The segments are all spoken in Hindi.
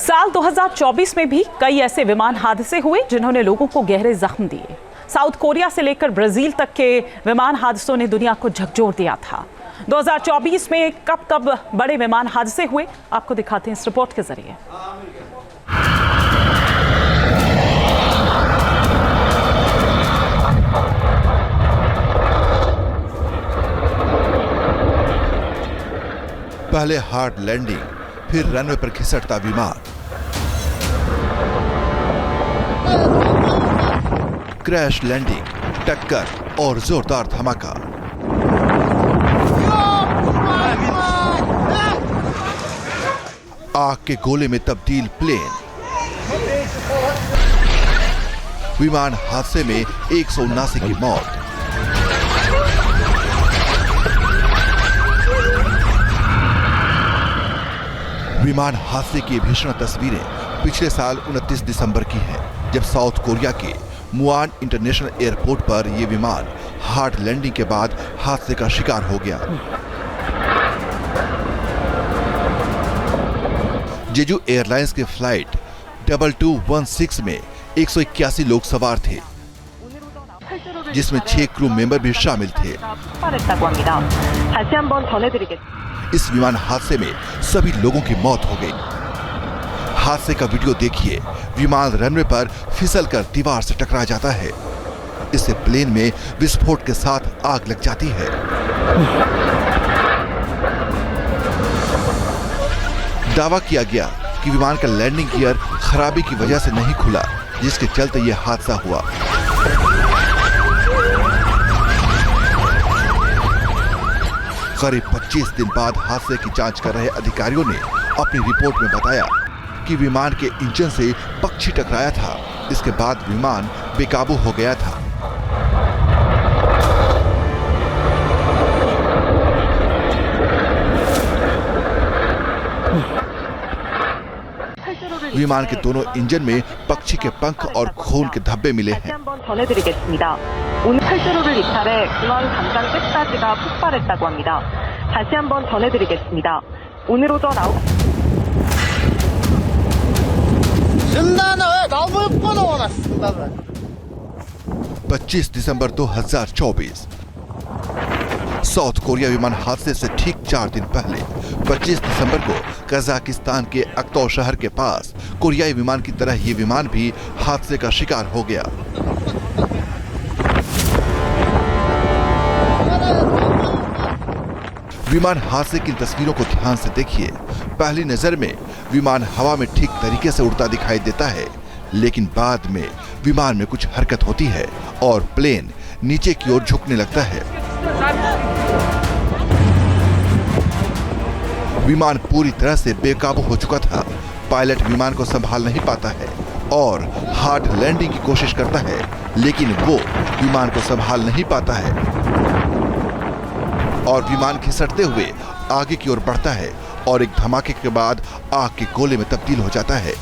साल 2024 में भी कई ऐसे विमान हादसे हुए जिन्होंने लोगों को गहरे जख्म दिए। साउथ कोरिया से लेकर ब्राजील तक के विमान हादसों ने दुनिया को झकझोर दिया था। 2024 में कब कब बड़े विमान हादसे हुए, आपको दिखाते हैं इस रिपोर्ट के जरिए। पहले हार्ड लैंडिंग, फिर रनवे पर खिसकता विमान, क्रैश लैंडिंग, टक्कर और जोरदार धमाका। आग के गोले में तब्दील प्लेन। विमान हादसे में 179 की मौत। विमान हादसे की भीषण तस्वीरें पिछले साल 29 दिसंबर की हैं, जब साउथ कोरिया के मुआन इंटरनेशनल एयरपोर्ट पर यह विमान हार्ड लैंडिंग के बाद हादसे का शिकार हो गया। जेजू एयरलाइंस के फ्लाइट 2216 में 181 लोग सवार थे, जिसमें 6 क्रू मेंबर भी शामिल थे। इस विमान हादसे में सभी लोगों की मौत हो गई। हादसे का वीडियो देखिए। विमान रनवे पर फिसलकर दीवार से टकरा जाता है। इससे प्लेन में विस्फोट के साथ आग लग जाती है। दावा किया गया कि विमान का लैंडिंग गियर खराबी की वजह से नहीं खुला, जिसके चलते यह हादसा हुआ। करीब 25 दिन बाद हादसे की जांच कर रहे अधिकारियों ने अपनी रिपोर्ट में बताया कि विमान के इंजन से पक्षी टकराया था। इसके बाद विमान बेकाबू हो गया था। विमान के दोनों इंजन में पक्षी के पंख और खून के धब्बे मिले हैं। 오늘 탈주로를 이탈해 중앙 담장 셋까지가 폭발했다고 합니다. 다시 한번 전해드리겠습니다. 오늘 오전 9시. 진단은 왜 너무 끊어오나 진단은. 25 दिसंबर 2024 साउथ कोरिया विमान हादसे से ठीक 4 दिन पहले 25 दिसंबर को कजाकिस्तान के अक्तौ शहर के पास कोरियाई विमान की तरह ये विमान भी हादसे का शिकार हो गया। विमान हादसे की तस्वीरों को ध्यान से देखिए। पहली नजर में विमान हवा में ठीक तरीके से उड़ता दिखाई देता है, लेकिन बाद में विमान में कुछ हरकत होती है और प्लेन नीचे की ओर झुकने लगता है। विमान पूरी तरह से बेकाबू हो चुका था। पायलट विमान को संभाल नहीं पाता है और हार्ड लैंडिंग की कोशिश करता है, लेकिन वो विमान को संभाल नहीं पाता है और विमान खिसकते हुए आगे की ओर बढ़ता है और एक धमाके के बाद आग के गोले में तब्दील हो जाता है।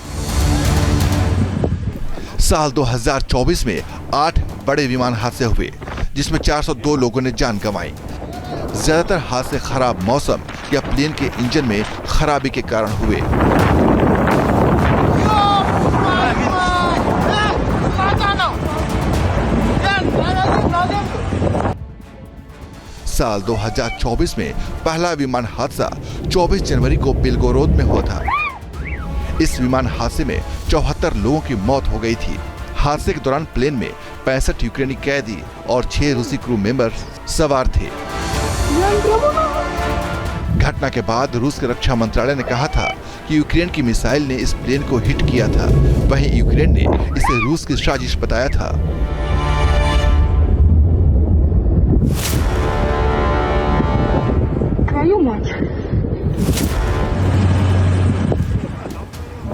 साल 2024 में 8 बड़े विमान हादसे हुए, जिसमें 402 लोगों ने जान गंवाई। ज्यादातर हादसे खराब मौसम या प्लेन के इंजन में खराबी के कारण हुए। साल 2024 में पहला विमान हादसा 24 जनवरी को बेलगोरोद में हुआ था। इस विमान हादसे में 74 लोगों की मौत हो गई थी। हादसे के दौरान प्लेन में 65 यूक्रेनी कैदी और 6 रूसी क्रू मेंबर सवार थे। घटना के बाद रूस के रक्षा मंत्रालय ने कहा था कि यूक्रेन की मिसाइल ने इस प्लेन को हिट किया था। वहीं यूक्रेन ने इसे रूस की साजिश बताया था।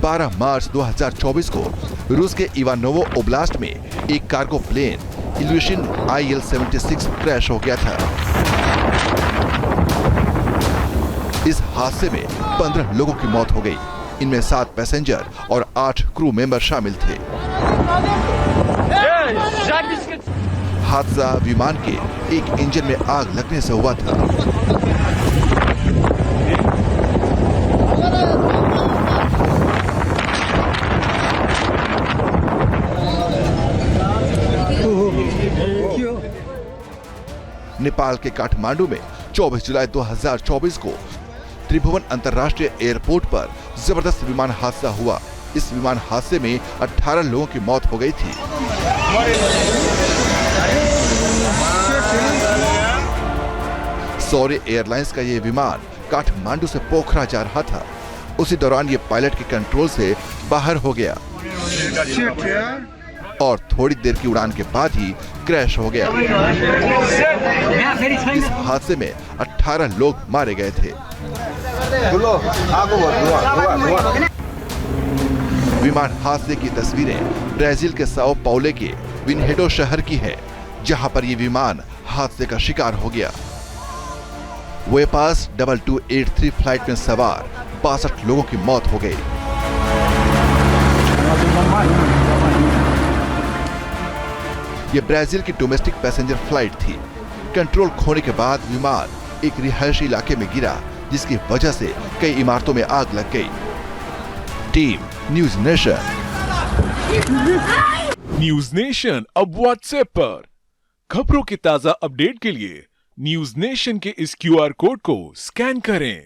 बारह मार्च 2024 को रूस के इवानोवो ओब्लास्ट में एक cargo plane Ilyushin IL-76 crash हो गया था। इस हादसे में 15 लोगों की मौत हो गई। इनमें 7 पैसेंजर और 8 क्रू मेंबर शामिल थे। हादसा विमान के एक इंजन में आग लगने से हुआ था। नेपाल के काठमांडू में 24 जुलाई 2024 को त्रिभुवन अंतर्राष्ट्रीय एयरपोर्ट पर जबरदस्त विमान हादसा हुआ। इस विमान हादसे में 18 लोगों की मौत हो गई थी। सौर्य एयरलाइंस का ये विमान काठमांडू से पोखरा जा रहा था। उसी दौरान ये पायलट के कंट्रोल से बाहर हो गया और थोड़ी देर की उड़ान के बाद ही क्रैश हो गया। इस हादसे में 18 लोग मारे गए थे। विमान हादसे की तस्वीरें ब्राजील के साओ पाउलो के विनहेडो शहर की है, जहां पर ये विमान हादसे का शिकार हो गया। वेपास 2283 फ्लाइट में सवार 62 लोगों की मौत हो गई। ये ब्राजील की डोमेस्टिक पैसेंजर फ्लाइट थी। कंट्रोल खोने के बाद विमान एक रिहायशी इलाके में गिरा, जिसकी वजह से कई इमारतों में आग लग गई। Team news nation. News nation अब व्हाट्सएप पर खबरों के ताजा अपडेट के लिए न्यूज नेशन के इस QR कोड को स्कैन करें।